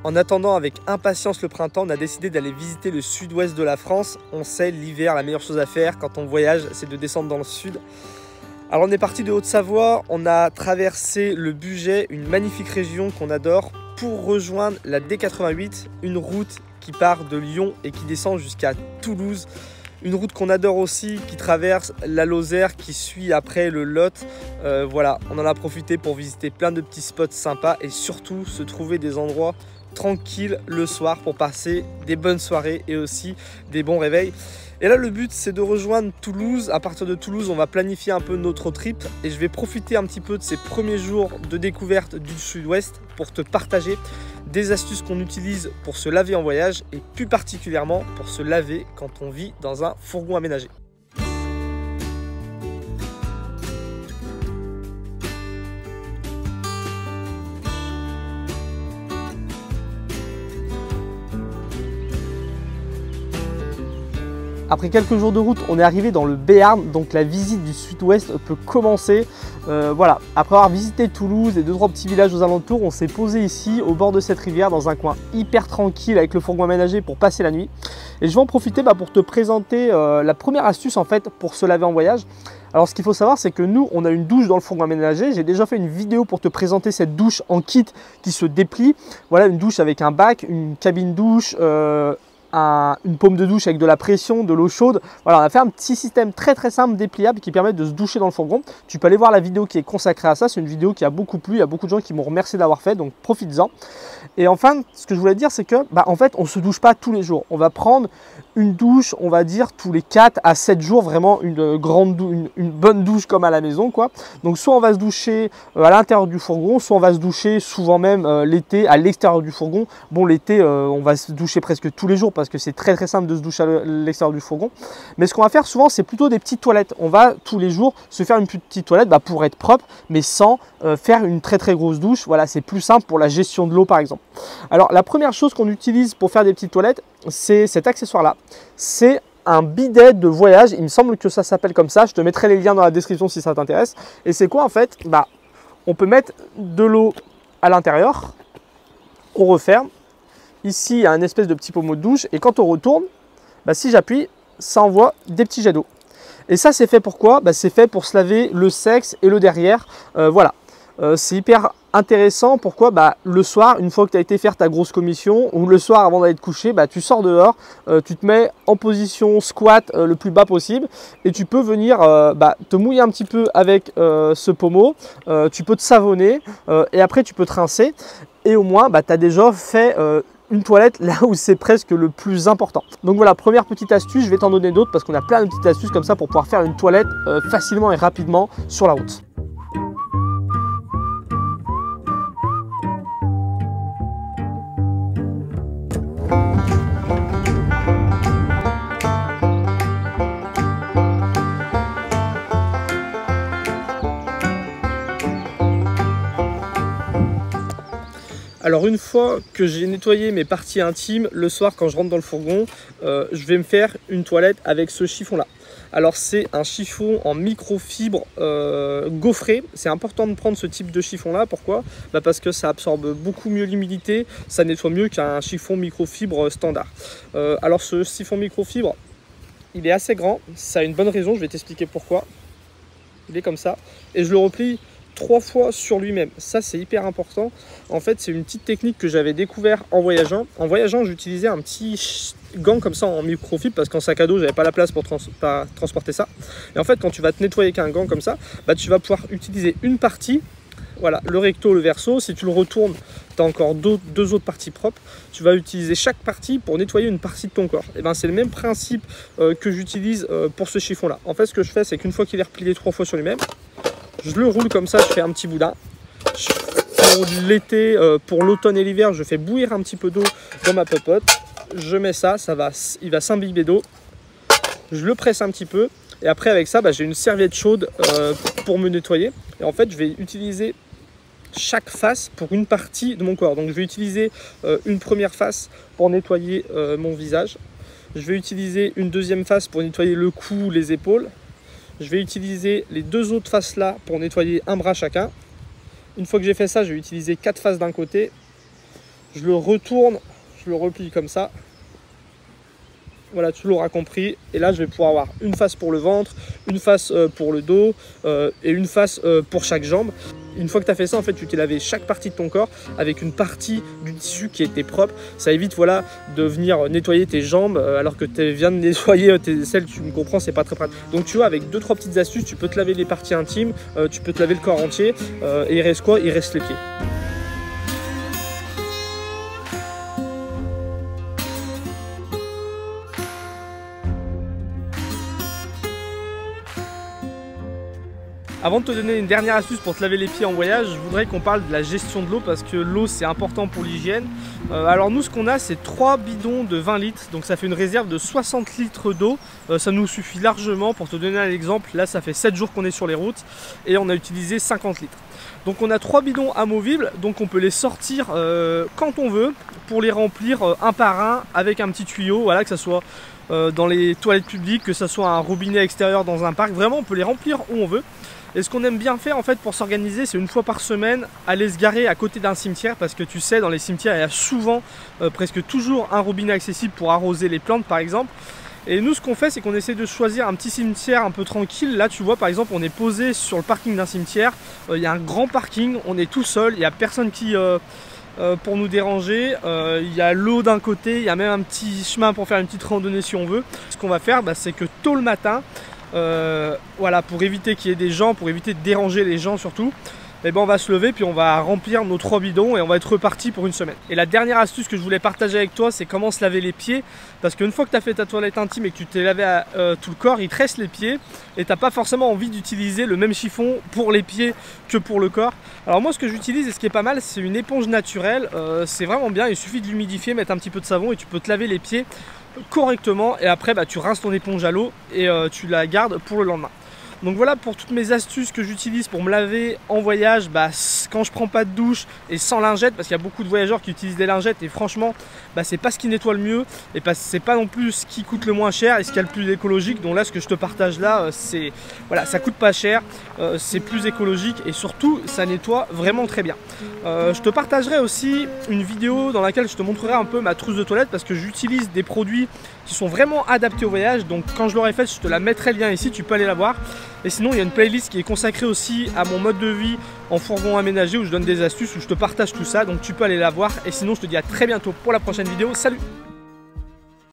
En attendant avec impatience le printemps, on a décidé d'aller visiter le sud-ouest de la France. On sait, l'hiver, la meilleure chose à faire quand on voyage, c'est de descendre dans le sud. Alors on est parti de Haute-Savoie, on a traversé le Bugey, une magnifique région qu'on adore, pour rejoindre la D88, une route qui part de Lyon et qui descend jusqu'à Toulouse. Une route qu'on adore aussi, qui traverse la Lozère, qui suit après le Lot. Voilà, on en a profité pour visiter plein de petits spots sympas et surtout se trouver des endroits tranquilles le soir pour passer des bonnes soirées et aussi des bons réveils. Et là, le but, c'est de rejoindre Toulouse. À partir de Toulouse, on va planifier un peu notre trip et je vais profiter un petit peu de ces premiers jours de découverte du sud-ouest pour te partager des astuces qu'on utilise pour se laver en voyage et plus particulièrement pour se laver quand on vit dans un fourgon aménagé. Après quelques jours de route, on est arrivé dans le Béarn, donc la visite du sud-ouest peut commencer. Voilà, après avoir visité Toulouse et 2-3 petits villages aux alentours, on s'est posé ici au bord de cette rivière dans un coin hyper tranquille avec le fourgon aménagé pour passer la nuit. Et je vais en profiter pour te présenter la première astuce en fait pour se laver en voyage. Alors ce qu'il faut savoir, c'est que nous on a une douche dans le fourgon aménagé. J'ai déjà fait une vidéo pour te présenter cette douche en kit qui se déplie. Voilà, une douche avec un bac, une cabine douche, une paume de douche avec de la pression, de l'eau chaude. Voilà, on a fait un petit système très simple, dépliable qui permet de se doucher dans le fourgon. Tu peux aller voir la vidéo qui est consacrée à ça. C'est une vidéo qui a beaucoup plu. Il y a beaucoup de gens qui m'ont remercié d'avoir fait, donc profites-en. Et enfin, ce que je voulais dire, c'est que en fait, on ne se douche pas tous les jours. On va prendre une douche, on va dire, tous les 4 à 7 jours, vraiment une bonne douche comme à la maison, quoi. Donc, soit on va se doucher à l'intérieur du fourgon, soit on va se doucher souvent même l'été à l'extérieur du fourgon. Bon, l'été, on va se doucher presque tous les jours parce que c'est très simple de se doucher à l'extérieur du fourgon. Mais ce qu'on va faire souvent, c'est plutôt des petites toilettes. On va tous les jours se faire une petite toilette pour être propre, mais sans faire une très grosse douche. Voilà, c'est plus simple pour la gestion de l'eau, par exemple. Alors, la première chose qu'on utilise pour faire des petites toilettes, c'est cet accessoire-là. C'est un bidet de voyage. Il me semble que ça s'appelle comme ça. Je te mettrai les liens dans la description si ça t'intéresse. Et c'est quoi en fait? On peut mettre de l'eau à l'intérieur. On referme. Ici, il y a un espèce de petit pommeau de douche. Et quand on retourne, si j'appuie, ça envoie des petits jets d'eau. Et ça, c'est fait pour quoi? C'est fait pour se laver le sexe et le derrière. Voilà. C'est hyper intéressant. Pourquoi? Le soir, une fois que tu as été faire ta grosse commission, ou le soir avant d'aller te coucher, tu sors dehors, tu te mets en position squat le plus bas possible et tu peux venir te mouiller un petit peu avec ce pommeau. Tu peux te savonner et après tu peux te rincer et au moins tu as déjà fait une toilette là où c'est presque le plus important. Donc voilà, première petite astuce, je vais t'en donner d'autres parce qu'on a plein de petites astuces comme ça pour pouvoir faire une toilette facilement et rapidement sur la route. Alors une fois que j'ai nettoyé mes parties intimes, le soir quand je rentre dans le fourgon, je vais me faire une toilette avec ce chiffon là. Alors c'est un chiffon en microfibre gaufré. C'est important de prendre ce type de chiffon là. Pourquoi? Parce que ça absorbe beaucoup mieux l'humidité, ça nettoie mieux qu'un chiffon microfibre standard. Alors ce chiffon microfibre, il est assez grand, ça a une bonne raison, je vais t'expliquer pourquoi. Il est comme ça et je le replie 3 fois sur lui-même. Ça, c'est hyper important. En fait, c'est une petite technique que j'avais découvert en voyageant. En voyageant, j'utilisais un petit gant comme ça en microfibre parce qu'en sac à dos, j'avais pas la place pour transporter ça. Et en fait, quand tu vas te nettoyer avec un gant comme ça, tu vas pouvoir utiliser une partie. Voilà, le recto, le verso. Si tu le retournes, tu as encore deux autres parties propres. Tu vas utiliser chaque partie pour nettoyer une partie de ton corps. Et c'est le même principe que j'utilise pour ce chiffon-là. En fait, ce que je fais, c'est qu'une fois qu'il est replié 3 fois sur lui-même, je le roule comme ça, je fais un petit boudin. Pour l'été, pour l'automne et l'hiver, je fais bouillir un petit peu d'eau dans ma popote. Je mets ça, il va s'imbiber d'eau. Je le presse un petit peu. Et après, avec ça, j'ai une serviette chaude pour me nettoyer. Et en fait, je vais utiliser chaque face pour une partie de mon corps. Donc, je vais utiliser une première face pour nettoyer mon visage. Je vais utiliser une deuxième face pour nettoyer le cou, les épaules. Je vais utiliser les 2 autres faces là pour nettoyer un bras chacun. Une fois que j'ai fait ça, je vais utiliser 4 faces d'un côté. je le retourne, je le replie comme ça. Voilà, tu l'auras compris. Et là, je vais pouvoir avoir une face pour le ventre, une face pour le dos et une face pour chaque jambe. Une fois que tu as fait ça, en fait, tu t'es lavé chaque partie de ton corps avec une partie du tissu qui était propre. Ça évite, voilà, de venir nettoyer tes jambes alors que tu viens de nettoyer tes selles. Tu me comprends, c'est pas très pratique. Donc, tu vois, avec 2-3 petites astuces, tu peux te laver les parties intimes, tu peux te laver le corps entier. Et il reste quoi? Il reste les pieds. Avant de te donner une dernière astuce pour te laver les pieds en voyage, je voudrais qu'on parle de la gestion de l'eau parce que l'eau c'est important pour l'hygiène. Alors nous ce qu'on a c'est 3 bidons de 20 litres, donc ça fait une réserve de 60 litres d'eau. Ça nous suffit largement. Pour te donner un exemple, là ça fait 7 jours qu'on est sur les routes et on a utilisé 50 litres. Donc on a 3 bidons amovibles, donc on peut les sortir quand on veut pour les remplir un par un avec un petit tuyau, voilà, que ça soit dans les toilettes publiques, que ça soit un robinet extérieur dans un parc. Vraiment on peut les remplir où on veut. Et ce qu'on aime bien faire en fait pour s'organiser, c'est une fois par semaine aller se garer à côté d'un cimetière, parce que tu sais, dans les cimetières il y a souvent, presque toujours un robinet accessible pour arroser les plantes par exemple. Et nous ce qu'on fait, c'est qu'on essaie de choisir un petit cimetière un peu tranquille. Là tu vois par exemple on est posé sur le parking d'un cimetière, il y a un grand parking, on est tout seul, il n'y a personne qui pour nous déranger, il y a l'eau d'un côté, il y a même un petit chemin pour faire une petite randonnée si on veut. Ce qu'on va faire, c'est que tôt le matin, voilà, pour éviter qu'il y ait des gens, pour éviter de déranger les gens surtout, et on va se lever puis on va remplir nos 3 bidons et on va être reparti pour une semaine. Et la dernière astuce que je voulais partager avec toi, c'est comment se laver les pieds, parce qu'une fois que tu as fait ta toilette intime et que tu t'es lavé tout le corps, il te reste les pieds et tu n'as pas forcément envie d'utiliser le même chiffon pour les pieds que pour le corps. Alors moi ce que j'utilise et ce qui est pas mal, c'est une éponge naturelle. C'est vraiment bien, il suffit de l'humidifier, mettre un petit peu de savon et tu peux te laver les pieds correctement, et après tu rinces ton éponge à l'eau et tu la gardes pour le lendemain. Donc voilà pour toutes mes astuces que j'utilise pour me laver en voyage, quand je prends pas de douche et sans lingette, parce qu'il y a beaucoup de voyageurs qui utilisent des lingettes et franchement c'est pas ce qui nettoie le mieux et c'est pas non plus ce qui coûte le moins cher et ce qui est le plus écologique. Donc là ce que je te partage là, c'est voilà, ça coûte pas cher, c'est plus écologique et surtout ça nettoie vraiment très bien. Je te partagerai aussi une vidéo dans laquelle je te montrerai un peu ma trousse de toilette, parce que j'utilise des produits qui sont vraiment adaptés au voyage. Donc quand je l'aurai faite, je te la mettrai le lien ici, tu peux aller la voir. Et sinon il y a une playlist qui est consacrée aussi à mon mode de vie en fourgon aménagé, où je donne des astuces, où je te partage tout ça, donc tu peux aller la voir. Et sinon je te dis à très bientôt pour la prochaine vidéo. Salut!